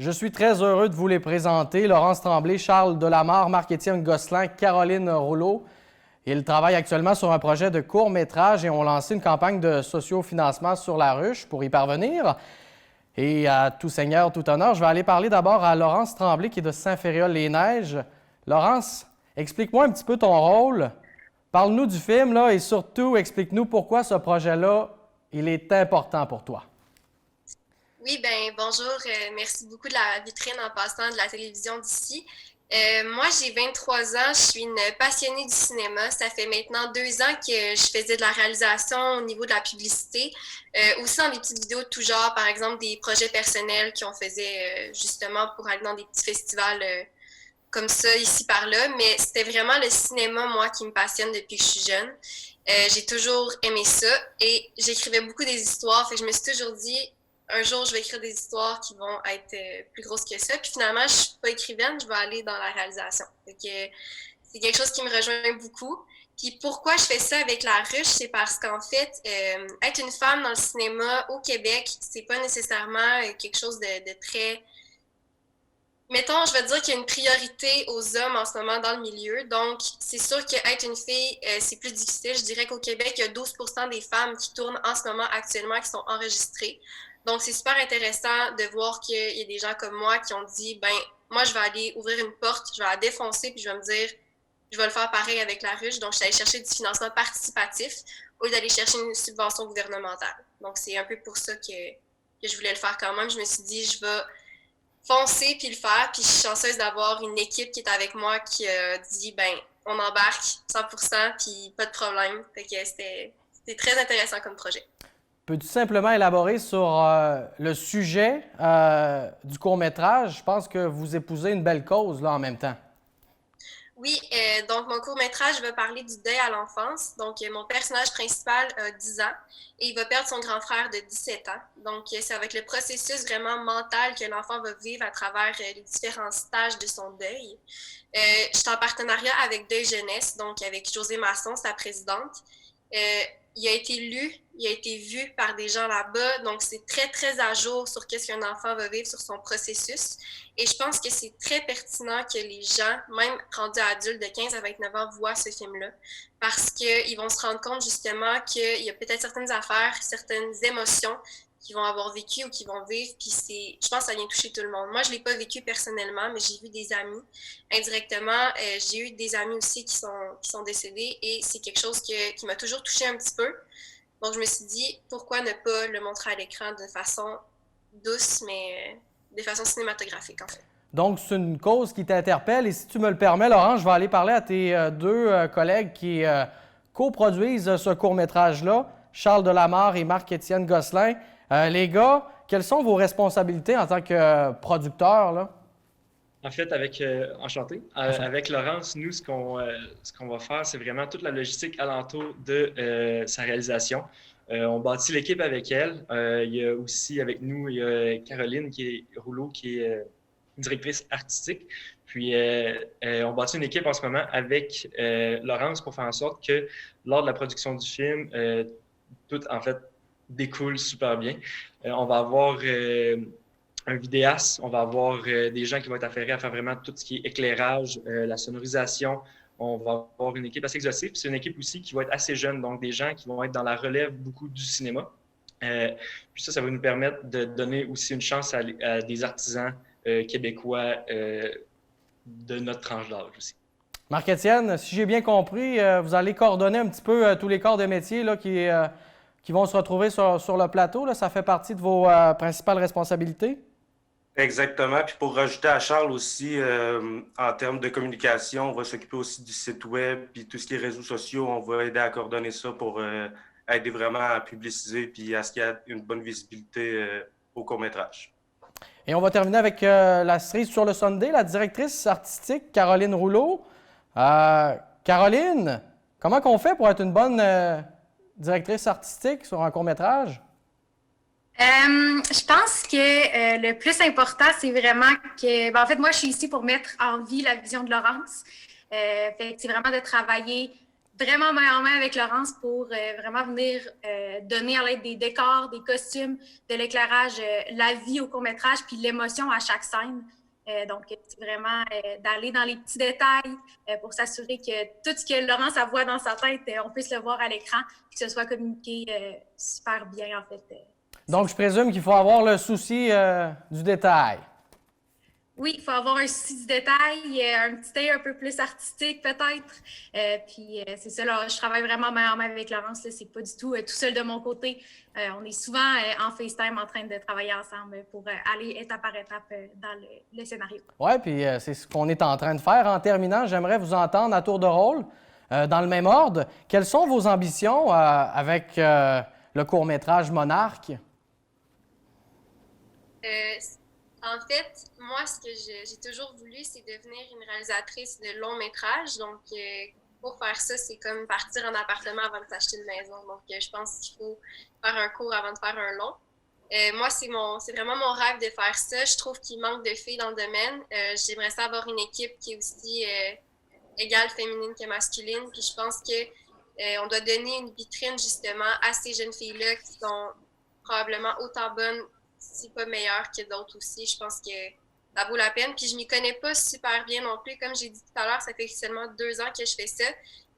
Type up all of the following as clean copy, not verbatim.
Je suis très heureux de vous les présenter. Laurence Tremblay, Charles Delamarre, Marc-Étienne Gosselin, Caroline Rouleau. Ils travaillent actuellement sur un projet de court-métrage et ont lancé une campagne de sociofinancement sur la ruche pour y parvenir. Et à tout seigneur, tout honneur, je vais aller parler d'abord à Laurence Tremblay qui est de Saint-Féréol-les-Neiges. Laurence, explique-moi un petit peu ton rôle. Parle-nous du film là, et surtout explique-nous pourquoi ce projet-là, il est important pour toi. Oui, ben bonjour. Merci beaucoup de la vitrine en passant de la télévision d'ici. Moi, j'ai 23 ans. Je suis une passionnée du cinéma. Ça fait maintenant 2 ans que je faisais de la réalisation au niveau de la publicité. Aussi dans des petites vidéos de tout genre, par exemple des projets personnels qu'on faisait justement pour aller dans des petits festivals comme ça, ici par là. Mais c'était vraiment le cinéma, moi, qui me passionne depuis que je suis jeune. J'ai toujours aimé ça et j'écrivais beaucoup des histoires. Fait que je me suis toujours dit, un jour, je vais écrire des histoires qui vont être plus grosses que ça. Puis finalement, je suis pas écrivaine, je vais aller dans la réalisation. Fait que c'est quelque chose qui me rejoint beaucoup. Puis pourquoi je fais ça avec la ruche, c'est parce qu'en fait, être une femme dans le cinéma au Québec, c'est pas nécessairement quelque chose de très... Mettons, je vais dire qu'il y a une priorité aux hommes en ce moment dans le milieu. Donc, c'est sûr qu'être une fille, c'est plus difficile. Je dirais qu'au Québec, il y a 12% des femmes qui tournent en ce moment actuellement qui sont enregistrées. Donc, c'est super intéressant de voir qu'il y a des gens comme moi qui ont dit, ben, moi, je vais aller ouvrir une porte, je vais la défoncer, puis je vais me dire, je vais le faire pareil avec la ruche. Donc, je suis allée chercher du financement participatif au lieu d'aller chercher une subvention gouvernementale. Donc, c'est un peu pour ça que je voulais le faire quand même. Je me suis dit, je vais foncer puis le faire. Puis je suis chanceuse d'avoir une équipe qui est avec moi qui a dit, ben, on embarque 100%, puis pas de problème. Fait que c'était très intéressant comme projet. Peux-tu simplement élaborer sur le sujet du court-métrage? Je pense que vous épousez une belle cause là en même temps. Oui, donc mon court-métrage va parler du deuil à l'enfance. Donc, mon personnage principal a 10 ans et il va perdre son grand frère de 17 ans. Donc, ça va être le processus vraiment mental que l'enfant va vivre à travers les différents stages de son deuil. Je suis en partenariat avec Deuil Jeunesse, donc avec Josée Masson, sa présidente. Il a été lu, il a été vu par des gens là-bas, donc c'est très, très à jour sur qu'est-ce qu'un enfant va vivre sur son processus. Et je pense que c'est très pertinent que les gens, même rendus adultes de 15 à 29 ans, voient ce film-là, parce qu'ils vont se rendre compte justement qu'il y a peut-être certaines affaires, certaines émotions qu'ils vont avoir vécues ou qu'ils vont vivre, puis je pense que ça vient toucher tout le monde. Moi, je ne l'ai pas vécu personnellement, mais j'ai vu des amis. Indirectement, j'ai eu des amis aussi qui sont décédés et c'est quelque chose qui m'a toujours touchée un petit peu. Donc, je me suis dit, pourquoi ne pas le montrer à l'écran de façon douce, mais de façon cinématographique, en fait. Donc, c'est une cause qui t'interpelle. Et si tu me le permets, Laurent, je vais aller parler à tes deux collègues qui coproduisent ce court-métrage-là, Charles Delamarre et Marc-Étienne Gosselin. Les gars, quelles sont vos responsabilités en tant que producteurs, là? En fait, enchanté. Avec Laurence, nous, ce qu'on va faire, c'est vraiment toute la logistique alentour de sa réalisation. On bâtit l'équipe avec elle. Il y a aussi avec nous, il y a Caroline Rouleau, qui est directrice artistique. Puis, on bâtit une équipe en ce moment avec Laurence pour faire en sorte que lors de la production du film, tout, en fait, découle super bien. On va avoir un vidéaste, on va avoir des gens qui vont être affairés à faire vraiment tout ce qui est éclairage, la sonorisation. On va avoir une équipe assez exhaustive. C'est une équipe aussi qui va être assez jeune, donc des gens qui vont être dans la relève beaucoup du cinéma. Puis ça va nous permettre de donner aussi une chance à des artisans québécois de notre tranche d'âge aussi. Marc-Étienne, si j'ai bien compris, vous allez coordonner un petit peu tous les corps de métier là, qui vont se retrouver sur le plateau. Là. Ça fait partie de vos principales responsabilités? Exactement. Puis pour rajouter à Charles aussi, en termes de communication, on va s'occuper aussi du site web, puis tout ce qui est réseaux sociaux, on va aider à coordonner ça pour aider vraiment à publiciser, puis à ce qu'il y ait une bonne visibilité au court-métrage. Et on va terminer avec la cerise sur le Sunday, la directrice artistique Caroline Rouleau. Caroline, comment qu'on fait pour être une bonne directrice artistique sur un court-métrage? Je pense que le plus important, c'est vraiment que, en fait, moi, je suis ici pour mettre en vie la vision de Laurence. Fait que c'est vraiment de travailler vraiment main en main avec Laurence pour vraiment venir donner à l'aide des décors, des costumes, de l'éclairage, la vie au court-métrage, puis l'émotion à chaque scène. Donc, c'est vraiment d'aller dans les petits détails pour s'assurer que tout ce que Laurence voit dans sa tête, on puisse le voir à l'écran, que ce soit communiqué super bien, en fait. Donc, je présume qu'il faut avoir le souci du détail. Oui, il faut avoir un souci du détail, un petit œil un peu plus artistique peut-être. Puis c'est ça, là, je travaille vraiment main en main avec Laurence. C'est pas du tout tout seul de mon côté. On est souvent en FaceTime en train de travailler ensemble pour aller étape par étape dans le scénario. Oui, puis c'est ce qu'on est en train de faire. En terminant, j'aimerais vous entendre à tour de rôle, dans le même ordre. Quelles sont vos ambitions avec le court-métrage Monarque? En fait, moi, ce que j'ai toujours voulu, c'est devenir une réalisatrice de long métrage. Donc, pour faire ça, c'est comme partir en appartement avant de s'acheter une maison. Donc, je pense qu'il faut faire un court avant de faire un long. Moi, c'est vraiment mon rêve de faire ça. Je trouve qu'il manque de filles dans le domaine. J'aimerais ça avoir une équipe qui est aussi égale féminine que masculine. Puis je pense que on doit donner une vitrine justement à ces jeunes filles-là qui sont probablement autant bonnes, si pas meilleure que d'autres aussi. Je pense que ça vaut la peine. Puis je m'y connais pas super bien non plus. Comme j'ai dit tout à l'heure, ça fait seulement 2 ans que je fais ça.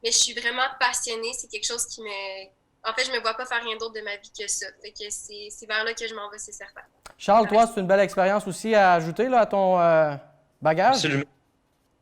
Mais je suis vraiment passionnée. C'est quelque chose qui me... En fait, je me vois pas faire rien d'autre de ma vie que ça. Fait que c'est vers là que je m'en vais, c'est certain. Charles, toi, c'est une belle expérience aussi à ajouter là, à ton bagage? Absolument.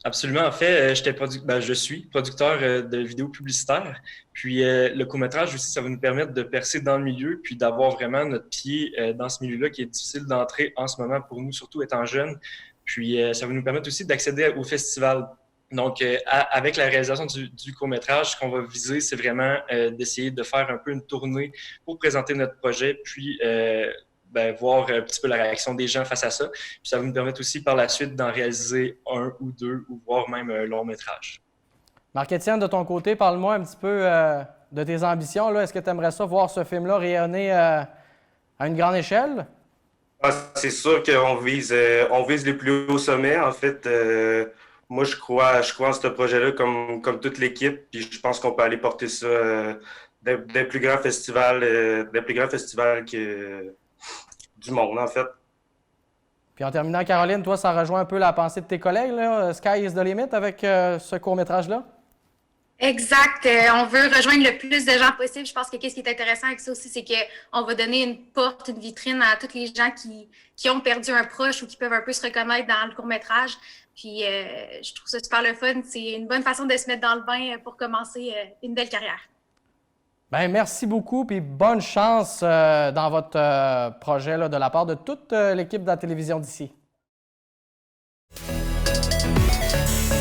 Absolument. En fait, je suis producteur de vidéos publicitaires. Puis le court-métrage aussi, ça va nous permettre de percer dans le milieu, puis d'avoir vraiment notre pied dans ce milieu-là qui est difficile d'entrer en ce moment pour nous, surtout étant jeunes. Puis ça va nous permettre aussi d'accéder au festival. Donc, avec la réalisation du court-métrage, ce qu'on va viser, c'est vraiment d'essayer de faire un peu une tournée pour présenter notre projet, puis voir un petit peu la réaction des gens face à ça. Puis ça va nous permettre aussi par la suite d'en réaliser 1 ou 2 ou voire même un long métrage. Marc-Étienne, de ton côté, parle-moi un petit peu de tes ambitions. Est-ce que tu aimerais ça voir ce film-là rayonner à une grande échelle? C'est sûr qu'on vise les plus hauts sommets. En fait, moi, je crois en ce projet-là comme toute l'équipe. Puis je pense qu'on peut aller porter ça des plus grands festivals, du monde, en fait. Puis en terminant, Caroline, toi, ça rejoint un peu la pensée de tes collègues, là? Sky is the limit avec ce court-métrage-là? Exact. On veut rejoindre le plus de gens possible. Je pense que ce qui est intéressant avec ça aussi, c'est qu'on va donner une porte, une vitrine à tous les gens qui ont perdu un proche ou qui peuvent un peu se reconnaître dans le court-métrage. Puis je trouve ça super le fun. C'est une bonne façon de se mettre dans le bain pour commencer une belle carrière. Bien, merci beaucoup, puis bonne chance dans votre projet là, de la part de toute l'équipe de la télévision d'ici.